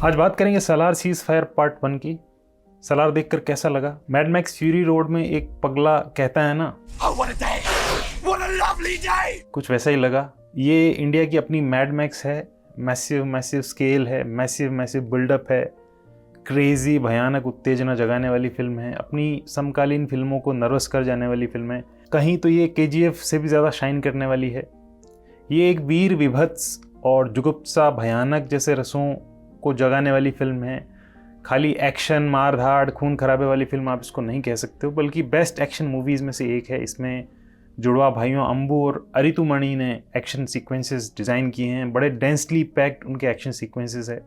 आज बात करेंगे सलार सीज फायर पार्ट 1 की। सलार देखकर कैसा लगा? मैड मैक्स फ्यूरी रोड में एक पगला कहता है ना, what a day! What a lovely day! कुछ वैसा ही लगा। ये इंडिया की अपनी मैड मैक्स है। मैसिव स्केल है, मैसिव बिल्डअप है, क्रेजी भयानक उत्तेजना जगाने वाली फिल्म है। अपनी समकालीन फिल्मों को नर्वस कर जाने वाली फिल्म है। कहीं तो ये KGF से भी ज़्यादा शाइन करने वाली है। ये एक वीर विभत्स और जुगुप्सा भयानक जैसे रसों को जगाने वाली फिल्म है। खाली एक्शन मार धाड़ खून खराबे वाली फिल्म आप इसको नहीं कह सकते हो, बल्कि बेस्ट एक्शन मूवीज़ में से एक है। इसमें जुड़वा भाइयों अंबू और अरितुमणि ने एक्शन सीक्वेंसेस डिज़ाइन किए हैं। बड़े डेंसली पैक्ड उनके एक्शन सीक्वेंसेस है।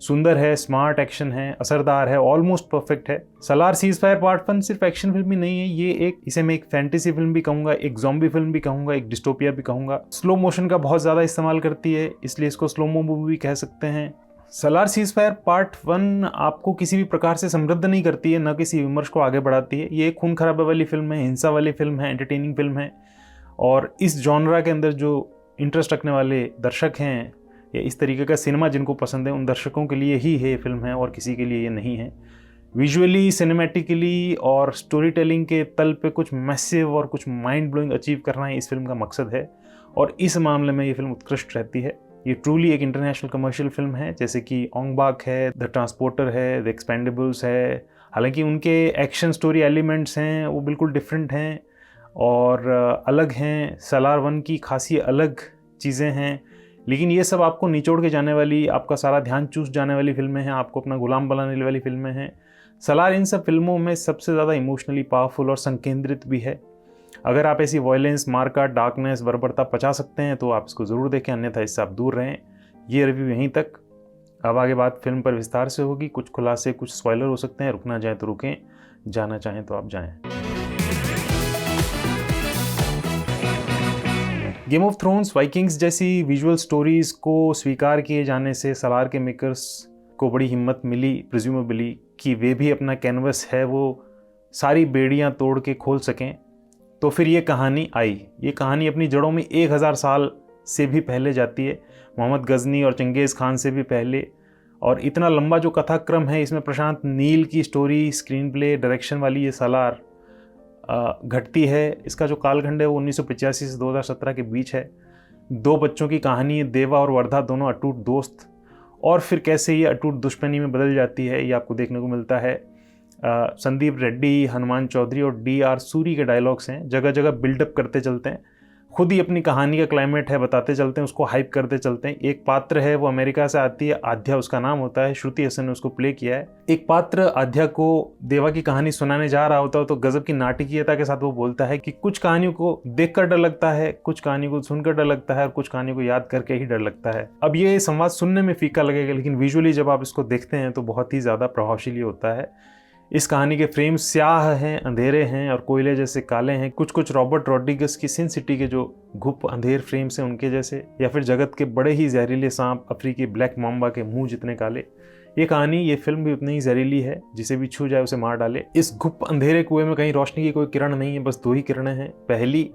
सुंदर है, स्मार्ट एक्शन है, असरदार है, ऑलमोस्ट परफेक्ट है। सलार सीज फायर पार्ट 1 सिर्फ एक्शन फिल्म ही नहीं है, ये इसे मैं एक फैंटेसी फिल्म भी कहूँगा, एक ज़ॉम्बी फिल्म भी कहूँगा, एक डिस्टोपिया भी कहूँगा। स्लो मोशन का बहुत ज़्यादा इस्तेमाल करती है, इसलिए इसको स्लोमो मूवी भी कह सकते हैं। सलार सीज फायर पार्ट 1 आपको किसी भी प्रकार से समृद्ध नहीं करती है, न किसी विमर्श को आगे बढ़ाती है। ये एक खून खराबे वाली फिल्म है, हिंसा वाली फिल्म है, एंटरटेनिंग फिल्म है। और इस जॉनरा के अंदर जो इंटरेस्ट रखने वाले दर्शक हैं या इस तरीके का सिनेमा जिनको पसंद है, उन दर्शकों के लिए ही ये फिल्म है और किसी के लिए ये नहीं है। विजुअली, सिनेमैटिकली और स्टोरी टेलिंग के तल पे कुछ मैसिव और कुछ माइंड ब्लोइंग अचीव करना ही इस फिल्म का मकसद है और इस मामले में ये फिल्म उत्कृष्ट रहती है। ये ट्रूली एक इंटरनेशनल कमर्शियल फिल्म है, जैसे कि ओंग बाक है, द ट्रांसपोर्टर है, द एक्सपेंडेबल्स है। हालांकि उनके एक्शन स्टोरी एलिमेंट्स हैं वो बिल्कुल डिफरेंट हैं और अलग हैं। सलार 1 की खासी अलग चीज़ें हैं, लेकिन ये सब आपको निचोड़ के जाने वाली, आपका सारा ध्यान चूस जाने वाली फिल्में हैं, आपको अपना गुलाम बनाने वाली फिल्में हैं। सलार इन सब फिल्मों में सबसे ज़्यादा इमोशनली पावरफुल और संकेंद्रित भी है। अगर आप ऐसी वॉयलेंस, मारकाट, डार्कनेस, बर्बरता पचा सकते हैं तो आप इसको ज़रूर देखें, अन्यथा इससे आप दूर रहें। ये रिव्यू यहीं तक। अब आगे बात फिल्म पर विस्तार से होगी। कुछ खुलासे, कुछ स्पॉइलर हो सकते हैं। रुकना चाहें तो रुकें, जाना चाहें तो आप जाएं। गेम ऑफ थ्रोन्स, वाइकिंग्स जैसी विजुअल स्टोरीज़ को स्वीकार किए जाने से सलार के मेकर्स को बड़ी हिम्मत मिली, प्रिज्यूमेबली, कि वे भी अपना कैनवस है वो सारी बेड़ियां तोड़ के खोल सकें। तो फिर ये कहानी आई। ये कहानी अपनी जड़ों में 1000 साल से भी पहले जाती है, मोहम्मद गजनी और चंगेज़ खान से भी पहले। और इतना लंबा जो कथाक्रम है, इसमें प्रशांत नील की स्टोरी, स्क्रीन प्ले, डायरेक्शन वाली ये सलार घटती है। इसका जो कालखंड है वो 1985 से 2017 के बीच है। 2 बच्चों की कहानी है, देवा और वर्धा, दोनों अटूट दोस्त, और फिर कैसे ये अटूट दुश्मनी में बदल जाती है ये आपको देखने को मिलता है। संदीप रेड्डी, हनुमान चौधरी और DR सूरी के डायलॉग्स हैं। जगह जगह बिल्डअप करते चलते हैं, खुद ही अपनी कहानी का क्लाइमेट है बताते चलते हैं, उसको हाइप करते चलते हैं। एक पात्र है वो अमेरिका से आती है, आध्या उसका नाम होता है, श्रुति हसन ने उसको प्ले किया है। एक पात्र आध्या को देवा की कहानी सुनाने जा रहा होता है तो गजब की नाटकीयता के साथ वो बोलता है कि कुछ कहानियों को देखकर डर लगता है, कुछ कहानियों को सुनकर डर लगता है और कुछ कहानियों को याद करके ही डर लगता है। अब ये संवाद सुनने में फीका लगेगा, लेकिन विजुअली जब आप इसको देखते हैं तो बहुत ही ज़्यादा प्रभावशाली होता है। इस कहानी के फ्रेम स्याह हैं, अंधेरे हैं और कोयले जैसे काले हैं। कुछ रॉबर्ट रॉड्रिगस की सिन सिटी के जो घुप अंधेर फ्रेम्स हैं उनके जैसे, या फिर जगत के बड़े ही जहरीले सांप अफ्रीकी ब्लैक माम्बा के मुंह जितने काले। ये कहानी, ये फिल्म भी उतनी ही जहरीली है, जिसे भी छू जाए उसे मार डाले। इस घुप अंधेरे कुएं में कहीं रोशनी की कोई किरण नहीं है, बस 2 ही किरणें हैं। पहली,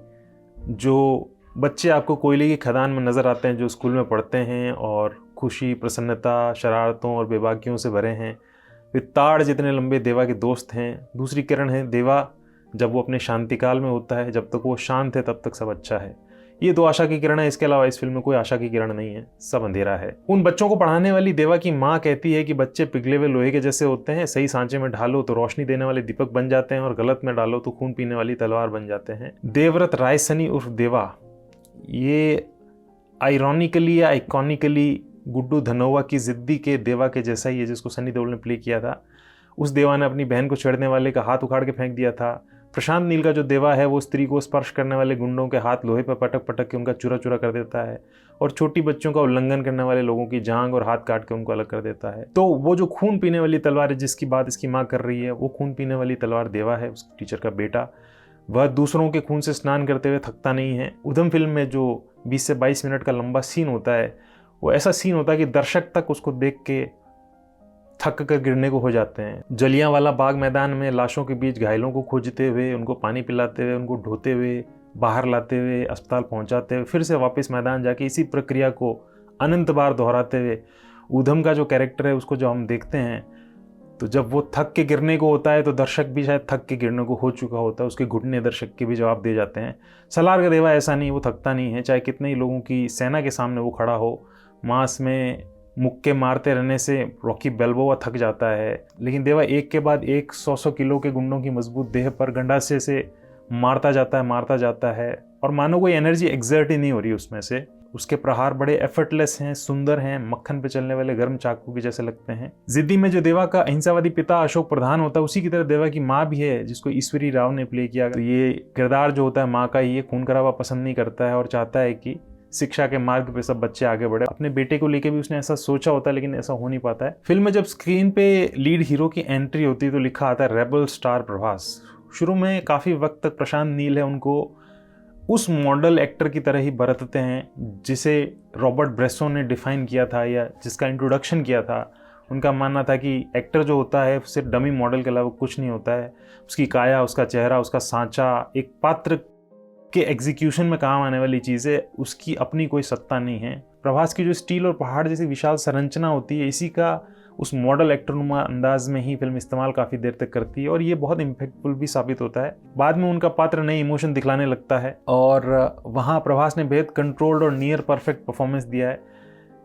जो बच्चे आपको कोयले की खदान में नजर आते हैं, जो स्कूल में पढ़ते हैं और खुशी, प्रसन्नता, शरारतों और बेबाकियों से भरे हैं, वे ताड़ जितने लंबे देवा के दोस्त हैं। दूसरी किरण है देवा, जब वो अपने शांतिकाल में होता है, जब तक वो शांत है तब तक सब अच्छा है। ये 2 आशा की किरण है, इसके अलावा इस फिल्म में कोई आशा की किरण नहीं है, सब अंधेरा है। उन बच्चों को पढ़ाने वाली देवा की माँ कहती है कि बच्चे पिघले हुए लोहे के जैसे होते हैं, सही सांचे में ढालो तो रोशनी देने वाले दीपक बन जाते हैं और गलत में डालो तो खून पीने वाली तलवार बन जाते हैं। देवव्रत रायसनी उर्फ देवा, ये आयरॉनिकली या आइकॉनिकली गुड्डू धनोवा की जिद्दी के देवा के जैसा ही है, जिसको सनी देओल ने प्ले किया था। उस देवा ने अपनी बहन को छेड़ने वाले का हाथ उखाड़ के फेंक दिया था। प्रशांत नील का जो देवा है वो स्त्री को स्पर्श करने वाले गुंडों के हाथ लोहे पर पटक पटक के उनका चूरा चूरा कर देता है और छोटी बच्चों का उल्लंघन करने वाले लोगों की जांग और हाथ काट के उनको अलग कर देता है। तो वो जो खून पीने वाली तलवार है जिसकी बात इसकी माँ कर रही है, वो खून पीने वाली तलवार देवा है, उसकी टीचर का बेटा। वह दूसरों के खून से स्नान करते हुए थकता नहीं है। उधम फिल्म में जो 20 से 22 मिनट का लंबा सीन होता है, वो ऐसा सीन होता है कि दर्शक तक उसको देख के थक कर गिरने को हो जाते हैं। जलियांवाला बाग मैदान में लाशों के बीच घायलों को खोजते हुए, उनको पानी पिलाते हुए, उनको ढोते हुए, बाहर लाते हुए, अस्पताल पहुंचाते हुए, फिर से वापस मैदान जाके इसी प्रक्रिया को अनंत बार दोहराते हुए ऊधम का जो कैरेक्टर है उसको जो हम देखते हैं, तो जब वो थक के गिरने को होता है तो दर्शक भी शायद थक के गिरने को हो चुका होता है, उसके घुटने दर्शक के भी जवाब दे जाते हैं। सलार का देवा ऐसा नहीं, वो थकता नहीं है, चाहे कितने ही लोगों की सेना के सामने वो खड़ा हो। मांस में मुक्के मारते रहने से रॉकी बैल्बोआ थक जाता है, लेकिन देवा एक के बाद एक 100 किलो के गुंडों की मजबूत देह पर गंडासे से मारता जाता है और मानो कोई एनर्जी एग्जर्ट ही नहीं हो रही उसमें से। उसके प्रहार बड़े एफर्टलेस हैं, सुंदर हैं, मक्खन पे चलने वाले गर्म चाकू के जैसे लगते हैं। जिद्दी में जो देवा का अहिंसावादी पिता अशोक प्रधान होता है, उसी की तरह देवा की माँ भी है जिसको ईश्वरी राव ने प्ले किया। तो ये किरदार जो होता है माँ का, ये खून खराबा पसंद नहीं करता है और चाहता है कि शिक्षा के मार्ग पे सब बच्चे आगे बढ़े। अपने बेटे को लेके भी उसने ऐसा सोचा होता है, लेकिन ऐसा हो नहीं पाता है। फिल्म में जब स्क्रीन पे लीड हीरो की एंट्री होती है तो लिखा आता है रेबल स्टार प्रभास। शुरू में काफ़ी वक्त तक प्रशांत नील है उनको उस मॉडल एक्टर की तरह ही बरतते हैं जिसे रॉबर्ट ब्रेसो ने डिफाइन किया था या जिसका इंट्रोडक्शन किया था। उनका मानना था कि एक्टर जो होता है सिर्फ डमी मॉडल के अलावा कुछ नहीं होता है, उसकी काया, उसका चेहरा, उसका सांचा एक पात्र के एग्जीक्यूशन में काम आने वाली चीज़ है, उसकी अपनी कोई सत्ता नहीं है। प्रभास की जो स्टील और पहाड़ जैसी विशाल संरचना होती है, इसी का उस मॉडल एक्टर नुमा अंदाज में ही फिल्म इस्तेमाल काफ़ी देर तक करती है और ये बहुत इम्पैक्टफुल भी साबित होता है। बाद में उनका पात्र नई इमोशन दिखलाने लगता है और वहाँ प्रभास ने बेहद कंट्रोल्ड और नियर परफेक्ट परफॉर्मेंस दिया है।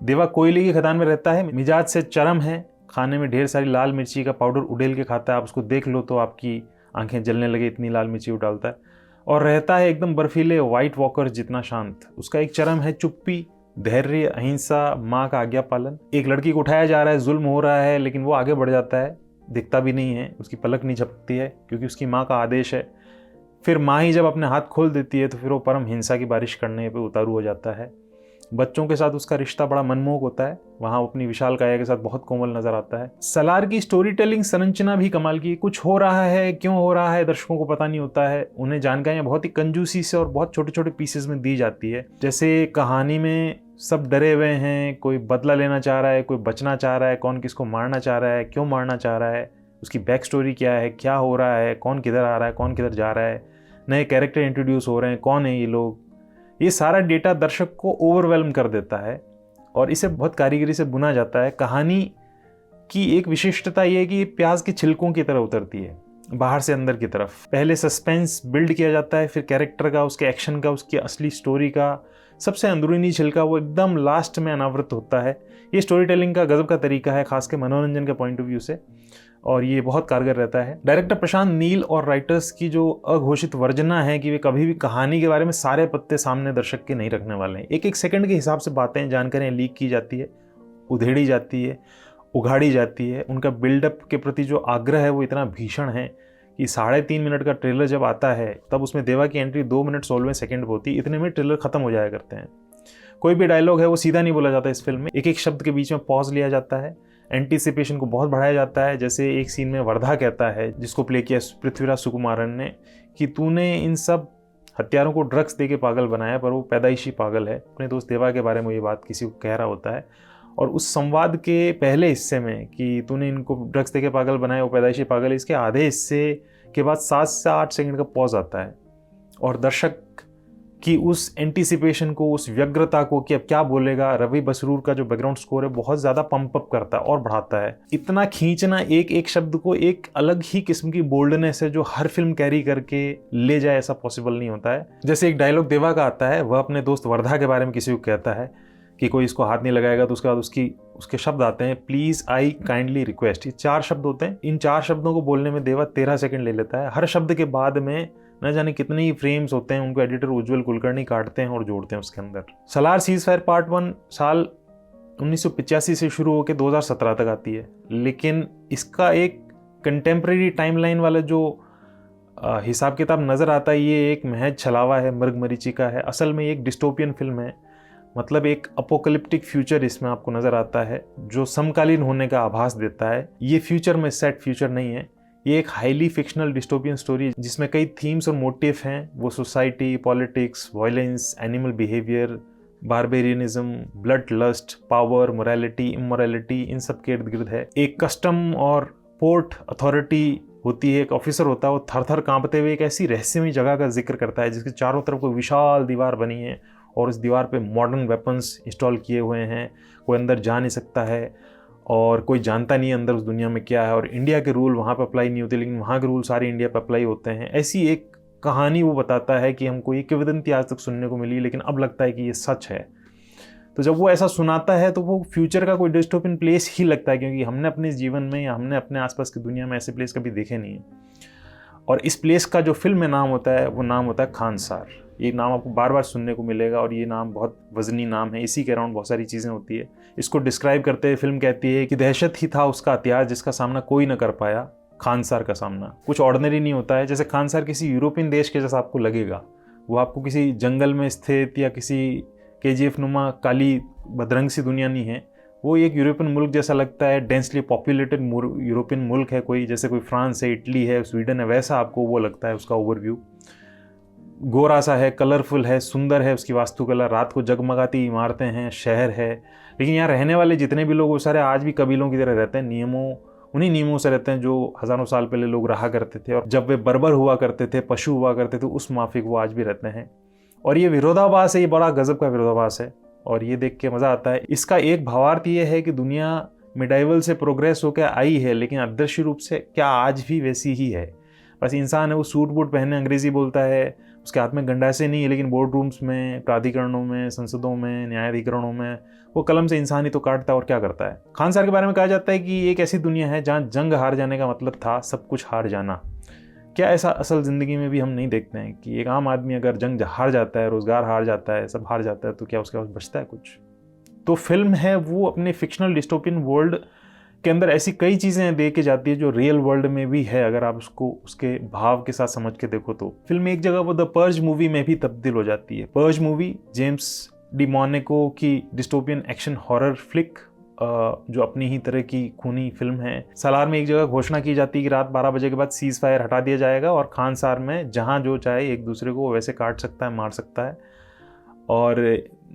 देवा कोयले की खदान में रहता है, मिजाज से चरम है, खाने में ढेर सारी लाल मिर्ची का पाउडर उड़ेल के खाता है, आप उसको देख लो तो आपकी आंखें जलने लगे, इतनी लाल मिर्ची उड़ालता है। और रहता है एकदम बर्फीले वाइट वॉकर जितना शांत। उसका एक चरम है चुप्पी, धैर्य, अहिंसा, माँ का आज्ञा पालन। एक लड़की को उठाया जा रहा है, जुल्म हो रहा है, लेकिन वो आगे बढ़ जाता है, दिखता भी नहीं है, उसकी पलक नहीं झपकती है क्योंकि उसकी माँ का आदेश है। फिर माँ ही जब अपने हाथ खोल देती है तो फिर वो परम हिंसा की बारिश करने पे उतारू हो जाता है। बच्चों के साथ उसका रिश्ता बड़ा मनमोहक होता है, वहाँ अपनी विशाल काया के साथ बहुत कोमल नजर आता है। सलार की स्टोरी टेलिंग संरचना भी कमाल की, कुछ हो रहा है, क्यों हो रहा है दर्शकों को पता नहीं होता है, उन्हें जानकारियाँ बहुत ही कंजूसी से और बहुत छोटे छोटे पीसेस में दी जाती है। जैसे कहानी में सब डरे हुए हैं, कोई बदला लेना चाह रहा है, कोई बचना चाह रहा है, कौन किसको मारना चाह रहा है, क्यों मारना चाह रहा है, उसकी बैक स्टोरी क्या है, क्या हो रहा है, कौन किधर आ रहा है, कौन किधर जा रहा है, नए कैरेक्टर इंट्रोड्यूस हो रहे हैं, कौन है ये लोग। ये सारा डेटा दर्शक को ओवरवेल्म कर देता है और इसे बहुत कारीगरी से बुना जाता है। कहानी की एक विशिष्टता ये है कि ये प्याज के छिलकों की तरह उतरती है, बाहर से अंदर की तरफ। पहले सस्पेंस बिल्ड किया जाता है, फिर कैरेक्टर का, उसके एक्शन का, उसकी असली स्टोरी का सबसे अंदरूनी छिलका वो एकदम लास्ट में अनावृत होता है। ये स्टोरी टेलिंग का गजब का तरीका है, खास के मनोरंजन के पॉइंट ऑफ व्यू से, और ये बहुत कारगर रहता है। डायरेक्टर प्रशांत नील और राइटर्स की जो अघोषित वर्जना है कि वे कभी भी कहानी के बारे में सारे पत्ते सामने दर्शक के नहीं रखने वाले हैं। एक एक सेकंड के हिसाब से बातें, जानकारियाँ लीक की जाती है, उधेड़ी जाती है, उघाड़ी जाती है। उनका बिल्डअप के प्रति जो आग्रह है वो इतना भीषण है कि 3.5 मिनट का ट्रेलर जब आता है तब उसमें देवा की एंट्री 2 मिनट 16 सेकंड पर होती है, इतने में ट्रेलर खत्म हो जाया करते हैं। कोई भी डायलॉग है वो सीधा नहीं बोला जाता इस फिल्म में, एक एक शब्द के बीच में पॉज लिया जाता है, एंटीसिपेशन को बहुत बढ़ाया जाता है। जैसे एक सीन में वर्धा कहता है, जिसको प्ले किया पृथ्वीराज सुकुमारन ने, कि तूने इन सब हत्यारों को ड्रग्स दे के पागल बनाया, पर वो पैदाइशी पागल है। अपने दोस्त देवा के बारे में ये बात किसी को कह रहा होता है और उस संवाद के पहले हिस्से में कि तूने इनको ड्रग्स दे के पागल बनाया, वो पैदाइशी पागल है, इसके आधे हिस्से के बाद 7 से 8 सेकंड का पॉज आता है और दर्शक कि उस एंटीसिपेशन को, उस व्यग्रता को कि अब क्या बोलेगा, रवि बसरूर का जो बैकग्राउंड स्कोर है बहुत ज़्यादा पंप अप करता है और बढ़ाता है। इतना खींचना एक एक शब्द को एक अलग ही किस्म की बोल्डनेस है जो हर फिल्म कैरी करके ले जाए, ऐसा पॉसिबल नहीं होता है। जैसे एक डायलॉग देवा का आता है, वह अपने दोस्त वर्धा के बारे में किसी को कहता है कि कोई इसको हाथ नहीं लगाएगा, तो उसके बाद उसके शब्द आते हैं, प्लीज़ आई काइंडली रिक्वेस्ट। ये 4 शब्द होते हैं। इन 4 शब्दों को बोलने में देवा 13 सेकंड ले लेता है। हर शब्द के बाद में न जाने कितने ही फ्रेम्स होते हैं, उनको एडिटर उज्जवल कुलकर्णी काटते हैं और जोड़ते हैं उसके अंदर। सलार सीज फायर पार्ट 1 साल 1985 से शुरू होकर 2017 तक आती है, लेकिन इसका एक कंटेम्प्रेरी टाइमलाइन वाला जो हिसाब किताब नज़र आता है, ये एक महज छलावा है, मृगमरीचिका है। असल में एक डिस्टोपियन फिल्म है, मतलब एक अपोकलिप्टिक फ्यूचर इसमें आपको नज़र आता है जो समकालीन होने का आभास देता है। ये फ्यूचर में सेट फ्यूचर नहीं है, ये एक हाईली फिक्शनल डिस्टोपियन स्टोरी जिसमें कई थीम्स और मोटिव हैं। वो society, politics, violence, animal behaviour, barbarianism, blood lust, power, morality, immorality, इन सब के इर्द गिर्द है। एक कस्टम और पोर्ट अथॉरिटी होती है, एक ऑफिसर होता है, वो थर थर कांपते हुए एक ऐसी रहस्यमयी जगह का जिक्र करता है जिसके चारों तरफ कोई विशाल दीवार बनी है और उस दीवार पे मॉडर्न वेपन्स इंस्टॉल किए हुए हैं, कोई अंदर जा नहीं सकता है और कोई जानता नहीं है अंदर उस दुनिया में क्या है, और इंडिया के रूल वहाँ पर अप्लाई नहीं होते लेकिन वहाँ के रूल सारे इंडिया पर अप्लाई होते हैं। ऐसी एक कहानी वो बताता है कि हमको ये किंवदंती आज तक सुनने को मिली लेकिन अब लगता है कि ये सच है। तो जब वो ऐसा सुनाता है तो वो फ्यूचर का कोई डिस्टोपियन प्लेस ही लगता है, क्योंकि हमने अपने जीवन में या हमने अपने आसपास की दुनिया में ऐसे प्लेस कभी देखे नहीं है। और इस प्लेस का जो फिल्म में नाम होता है वो नाम होता है खानसार। ये नाम आपको बार बार सुनने को मिलेगा और ये नाम बहुत वजनी नाम है, इसी के अराउंड बहुत सारी चीज़ें होती है। इसको डिस्क्राइब करते हुए फिल्म कहती है कि दहशत ही था उसका हथियार जिसका सामना कोई न कर पाया, खानसार का सामना कुछ ऑर्डिनरी नहीं होता है। जैसे खानसार किसी यूरोपियन देश के जैसा आपको लगेगा, वो आपको किसी जंगल में स्थित या किसी KGF नुमा काली बदरंग सी दुनिया नहीं है, वो एक यूरोपियन मुल्क जैसा लगता है, डेंसली पॉपुलेटेड यूरोपियन मुल्क है कोई, जैसे कोई फ्रांस है, इटली है, स्वीडन है, वैसा आपको वो लगता है उसका ओवरव्यू। गोरा सा है, कलरफुल है, सुंदर है उसकी वास्तुकला, रात को जगमगाती इमारतें हैं, शहर है। लेकिन यहाँ रहने वाले जितने भी लोग वो सारे आज भी कबीलों की तरह रहते हैं, उन्हीं नियमों से रहते हैं जो हज़ारों साल पहले लोग रहा करते थे, और जब वे बर्बर हुआ करते थे, पशु हुआ करते थे, उस माफिक वो आज भी रहते हैं। और ये विरोधाभास है, ये बड़ा गजब का विरोधाभास है और ये देख के मज़ा आता है। इसका एक भावार्थ ये है कि दुनिया मिडाइवल से प्रोग्रेस होकर आई है लेकिन अदृश्य रूप से क्या आज भी वैसी ही है। बस इंसान है वो सूट बूट पहने अंग्रेजी बोलता है, उसके हाथ में गंडासे नहीं है, लेकिन बोर्ड रूम्स में, प्राधिकरणों में, संसदों में, न्यायाधिकरणों में वो कलम से इंसान ही तो काटता है और क्या करता है। खानसार के बारे में कहा जाता है कि एक ऐसी दुनिया है जहाँ जंग हार जाने का मतलब था सब कुछ हार जाना। क्या ऐसा असल ज़िंदगी में भी हम नहीं देखते हैं कि एक आम आदमी अगर जंग हार जाता है, रोज़गार हार जाता है, सब हार जाता है, तो क्या उसके पास बचता है कुछ? तो फिल्म है वो अपने फिक्शनल डिस्टोपियन वर्ल्ड के अंदर ऐसी कई चीज़ें दे के जाती है जो रियल वर्ल्ड में भी है, अगर आप उसको उसके भाव के साथ समझ के देखो तो। फिल्म एक जगह वो द पर्ज मूवी में भी तब्दील हो जाती है। पर्ज मूवी जेम्स डी मोनेको की डिस्टोपियन एक्शन हॉरर फ्लिक, जो अपनी ही तरह की खूनी फिल्म है। सालार में एक जगह घोषणा की जाती है कि रात 12 बजे के बाद सीज फायर हटा दिया जाएगा और खानसार में जहां जो चाहे एक दूसरे को वैसे काट सकता है, मार सकता है। और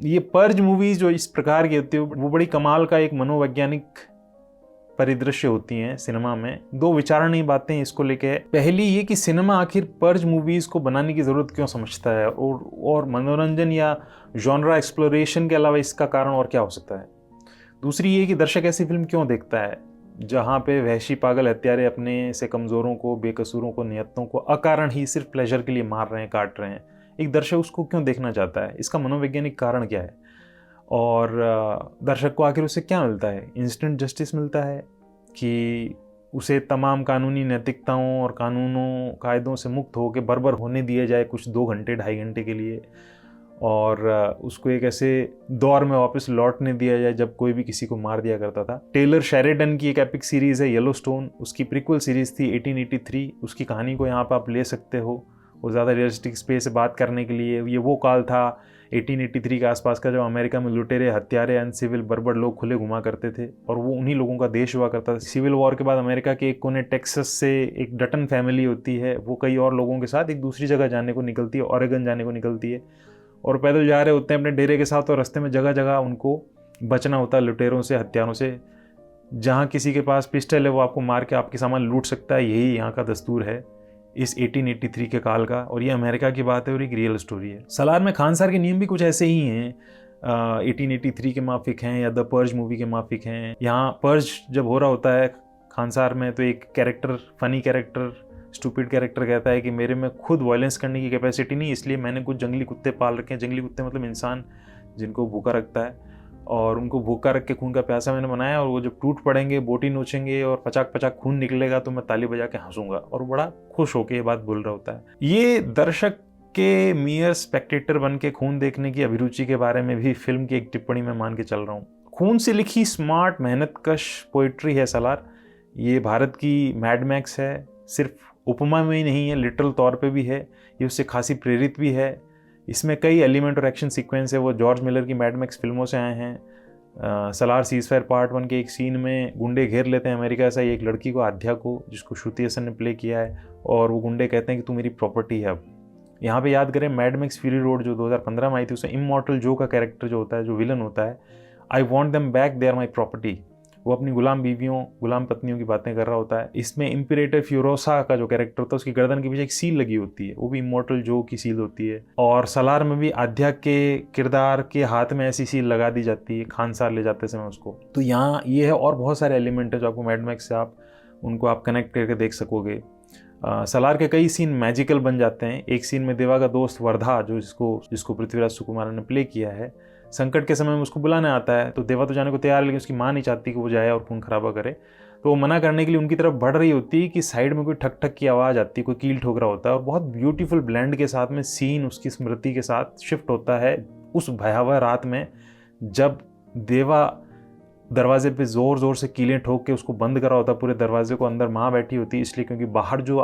ये पर्ज मूवीज जो इस प्रकार की होती है वो बड़ी कमाल का एक मनोवैज्ञानिक परिदृश्य होती हैं सिनेमा में। दो विचारणीय बातें इसको लेके, पहली ये कि सिनेमा आखिर पर्ज मूवीज को बनाने की ज़रूरत क्यों समझता है, और मनोरंजन या जॉनरा एक्सप्लोरेशन के अलावा इसका कारण और क्या हो सकता है। दूसरी ये कि दर्शक ऐसी फिल्म क्यों देखता है जहाँ पे वहशी पागल हत्यारे अपने से कमज़ोरों को, बेकसूरों को, नियतों को अकारण ही सिर्फ प्लेजर के लिए मार रहे हैं, काट रहे हैं। एक दर्शक उसको क्यों देखना चाहता है, इसका मनोवैज्ञानिक कारण क्या है, और दर्शक को आखिर उससे क्या मिलता है। इंस्टेंट जस्टिस मिलता है कि उसे तमाम कानूनी नैतिकताओं और कानूनों कायदों से मुक्त होकर बर्बर होने दिया जाए कुछ 2 घंटे 2.5 घंटे के लिए, और उसको एक ऐसे दौर में वापस लौटने दिया जाए जब कोई भी किसी को मार दिया करता था। टेलर शेरिडन की एक एपिक सीरीज़ है येलोस्टोन, उसकी प्रीक्वल सीरीज़ थी 1883, उसकी कहानी को यहाँ पर आप ले सकते हो। वो ज़्यादा रियलिस्टिक स्पेस से बात करने के लिए, ये वो काल था 1883 के आसपास का जब अमेरिका में लुटेरे, हत्यारे, अनसिविल बर्बर लोग खुले घुमा करते थे और वो उन्हीं लोगों का देश हुआ करता था। सिविल वॉर के बाद अमेरिका के एक कोने टेक्सास से एक डटन फैमिली होती है, वो कई और लोगों के साथ एक दूसरी जगह जाने को निकलती है, ओरेगन जाने को निकलती है, और पैदल जा रहे होते हैं अपने डेरे के साथ, और रास्ते में जगह जगह उनको बचना होता है लुटेरों से, हत्यारों से। जहाँ किसी के पास पिस्टल है वो आपको मार के आपके सामान लूट सकता है, यही यहाँ का दस्तूर है इस 1883 के काल का, और ये अमेरिका की बात है और एक रियल स्टोरी है। सलार में खानसार के नियम भी कुछ ऐसे ही हैं, 1883 के माफिक हैं या द पर्ज मूवी के माफिक हैं। यहाँ पर्ज जब हो रहा होता है खानसार में तो एक character, funny character, stupid character कहता है कि मेरे में खुद वायलेंस करने की कैपेसिटी नहीं, इसलिए मैंने कुछ जंगली कुत्ते पाल रखे हैं। जंगली कुत्ते मतलब इंसान जिनको भूखा रखता है, और उनको भूखा रख के खून का प्यासा मैंने बनाया, और वो जब टूट पड़ेंगे, बोटी नोचेंगे और पचाक पचाक खून निकलेगा तो मैं ताली बजा के हंसूंगा, और बड़ा खुश होकर ये बात बोल रहा होता है। ये दर्शक के मियर स्पेक्टेटर बन के खून देखने की अभिरुचि के बारे में भी फिल्म की एक टिप्पणी में मान के चल रहा हूँ। खून से लिखी स्मार्ट मेहनतकश पोइट्री है सलार। ये भारत की मैड मैक्स है, सिर्फ उपमा में ही नहीं है, लिटरल तौर पे भी है। ये उससे खासी प्रेरित भी है। इसमें कई एलिमेंट और एक्शन सीक्वेंस है वो जॉर्ज मिलर की मैड मैक्स फिल्मों से आए हैं। सलार सीजफायर पार्ट 1 के एक सीन में गुंडे घेर लेते हैं अमेरिका से एक लड़की को, आध्या को, जिसको श्रुति हसन ने प्ले किया है, और वो गुंडे कहते हैं कि तू मेरी प्रॉपर्टी है। अब यहाँ पे याद करें मैड मैक्स फ्यूरी रोड जो 2015 में आई थी, उसमें इमॉर्टल जो का कैरेक्टर जो होता है, जो विलन होता है, I want them back, they are my property. वो अपनी गुलाम बीवियों, गुलाम पत्नियों की बातें कर रहा होता है। इसमें इम्परेटर फ्यूरोसा का जो कैरेक्टर होता है उसकी गर्दन के पीछे एक सील लगी होती है, वो भी इमॉर्टल जो की सील होती है। और सलार में भी आध्या के किरदार के हाथ में ऐसी सील लगा दी जाती है खानसार ले जाते समय उसको। तो यहाँ ये है, और बहुत सारे एलिमेंट है जो आपको मैड मैक्स से आप उनको आप कनेक्ट करके देख सकोगे। सलार के कई सीन मैजिकल बन जाते हैं। एक सीन में देवा का दोस्त वर्धा, जो जिसको पृथ्वीराज सुकुमारन ने प्ले किया है, संकट के समय में उसको बुलाने आता है। तो देवा तो जाने को तैयार है, लेकिन उसकी माँ नहीं चाहती कि वो जाए और खून खराबा करे। तो वो मना करने के लिए उनकी तरफ बढ़ रही होती है कि साइड में कोई ठक ठक की आवाज़ आती है, कोई कील ठोक रहा होता है, और बहुत ब्यूटीफुल ब्लेंड के साथ में सीन उसकी स्मृति के साथ शिफ्ट होता है उस भयावह रात में, जब देवा दरवाजे पे ज़ोर ज़ोर से कीलें ठोक के उसको बंद करा होता है पूरे दरवाजे को। अंदर माँ बैठी होती है, इसलिए क्योंकि बाहर जो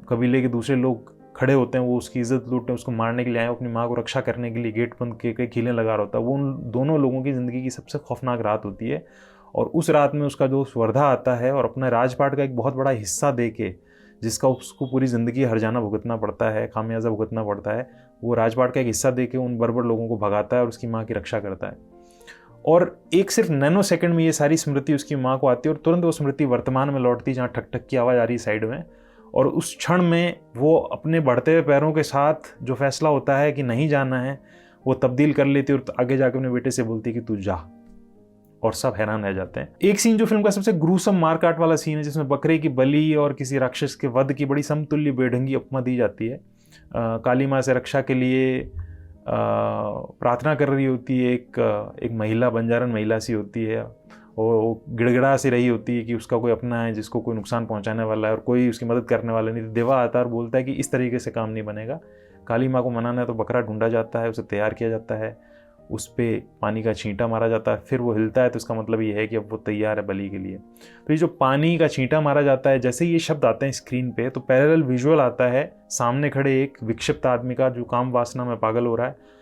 कबीले के दूसरे लोग खड़े होते हैं वो उसकी इज्जत लूटने, उसको मारने के लिए आए, अपनी माँ को रक्षा करने के लिए गेट बंद के कीलें लगा रहा होता है। वो उन दोनों लोगों की ज़िंदगी की सबसे खौफनाक रात होती है। और उस रात में उसका दोस्त वर्धा आता है और अपना राजपाट का एक बहुत बड़ा हिस्सा दे के, जिसका उसको पूरी ज़िंदगी हर्जाना भुगतना पड़ता है, खामियाजा भुगतना पड़ता है, वो राजपाट का एक हिस्सा दे के उन बर्बर लोगों को भगाता है और उसकी माँ की रक्षा करता है। और एक सिर्फ नैनो सेकंड में ये सारी स्मृति उसकी माँ को आती है और तुरंत वो स्मृति वर्तमान में लौटती है, जहाँ ठक ठक की आवाज़ आ रही है साइड में। और उस क्षण में वो अपने बढ़ते हुए पैरों के साथ जो फैसला होता है कि नहीं जाना है, वो तब्दील कर लेती है और आगे जाकर अपने बेटे से बोलती है कि तू जा। और सब हैरान रह जाते हैं। एक सीन जो फिल्म का सबसे ग्रूसम मारकाट वाला सीन है, जिसमें बकरे की बलि और किसी राक्षस के वध की बड़ी समतुल्य बेढंगी उपमा दी जाती है। काली माँ से रक्षा के लिए प्रार्थना कर रही होती है एक महिला, बंजारन महिला सी होती है, और वो गिड़गिड़ा सी रही होती है कि उसका कोई अपना है जिसको कोई नुकसान पहुंचाने वाला है और कोई उसकी मदद करने वाला नहीं। तो देवा आता है और बोलता है कि इस तरीके से काम नहीं बनेगा। काली माँ को मनाना है तो बकरा ढूंढा जाता है, उसे तैयार किया जाता है, उस पर पानी का छींटा मारा जाता है, फिर वो हिलता है तो इसका मतलब ये है कि अब वो तैयार है बलि के लिए। तो ये जो पानी का छींटा मारा जाता है, जैसे ये शब्द आते हैं स्क्रीन पे तो पैरेलल विजुअल आता है सामने खड़े एक विक्षिप्त आदमी का जो काम वासना में पागल हो रहा है,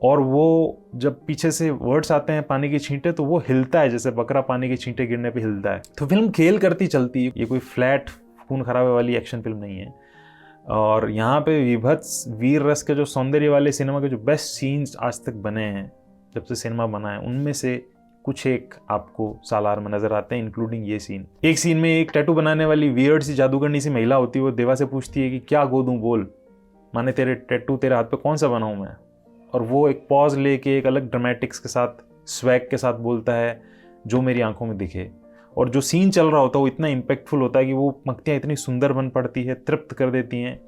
और वो जब पीछे से वर्ड्स आते हैं पानी के छींटे तो वो हिलता है जैसे बकरा पानी के छींटे गिरने पे हिलता है। तो फिल्म खेल करती चलती है, ये कोई फ्लैट खून खराबे वाली एक्शन फिल्म नहीं है। और यहाँ पे विभत्स वीर रस के जो सौंदर्य वाले सिनेमा के जो बेस्ट सीन्स आज तक बने हैं जब से सिनेमा बना है, उनमें से कुछ एक आपको सालार में नजर आते हैं, इंक्लूडिंग ये सीन। एक सीन में एक टैटू बनाने वाली वियर्ड सी जादूगरनी सी महिला होती है, वो देवा से पूछती है कि क्या गोदूं बोल, माने तेरे टैटू तेरे हाथ पे कौन सा बनाऊं मैं। और वो एक पॉज लेके एक अलग ड्रामेटिक्स के साथ, स्वैग के साथ बोलता है, जो मेरी आंखों में दिखे। और जो सीन चल रहा होता है वो इतना इम्पैक्टफुल होता है कि वो पंक्तियाँ इतनी सुंदर बन पड़ती है, तृप्त कर देती हैं।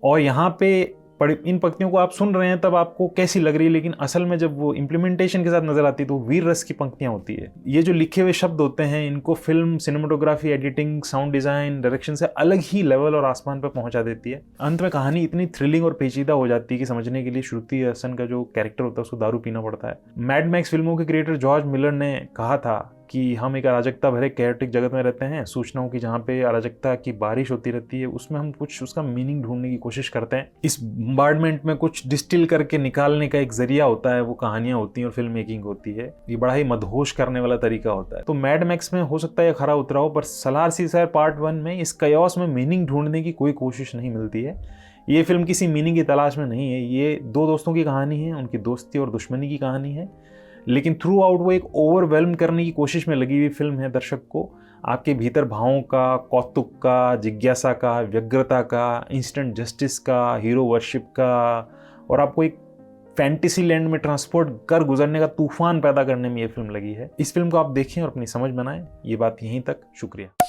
और यहाँ पे इन पंक्तियों को आप सुन रहे हैं तब आपको कैसी लग रही है, लेकिन असल में जब वो इम्प्लीमेंटेशन के साथ नजर आती है तो वीर रस की पंक्तियाँ होती है। ये जो लिखे हुए शब्द होते हैं, इनको film, cinematography, editing, sound design, direction से अलग ही लेवल और आसमान पर पहुंचा देती है। अंत में कहानी इतनी थ्रिलिंग और पेचीदा हो जाती है कि समझने के लिए श्रुति हसन का जो कैरेक्टर होता है उसको दारू पीना पड़ता है। मैड मैक्स फिल्मों के क्रिएटर जॉर्ज मिलर ने कहा था कि हम एक अराजकता भरे कैरेटिक जगत में रहते हैं, सूचनाओं की जहाँ पे अराजकता की बारिश होती रहती है, उसमें हम कुछ उसका मीनिंग ढूंढने की कोशिश करते हैं। इस बम्बार्डमेंट में कुछ डिस्टिल करके निकालने का एक जरिया होता है, वो कहानियां होती हैं और फिल्म मेकिंग होती है। ये बड़ा ही मदहोश करने वाला तरीका होता है। तो मैड मैक्स में हो सकता है खरा उतरा हो, पर सलार सीसर पार्ट 1 में इस कयास में मीनिंग ढूंढने की कोई कोशिश नहीं मिलती है। ये फिल्म किसी मीनिंग की तलाश में नहीं है, ये दो दोस्तों की कहानी है, उनकी दोस्ती और दुश्मनी की कहानी है, लेकिन थ्रू आउट वो एक ओवरवेल्म करने की कोशिश में लगी हुई फिल्म है दर्शक को आपके भीतर भावों का, कौतुक का, जिज्ञासा का, व्यग्रता का, इंस्टेंट जस्टिस का, हीरो वर्शिप का, और आपको एक फैंटेसी लैंड में ट्रांसपोर्ट कर गुजरने का तूफान पैदा करने में ये फिल्म लगी है। इस फिल्म को आप देखें और अपनी समझ बनाएं। ये बात यहीं तक। शुक्रिया।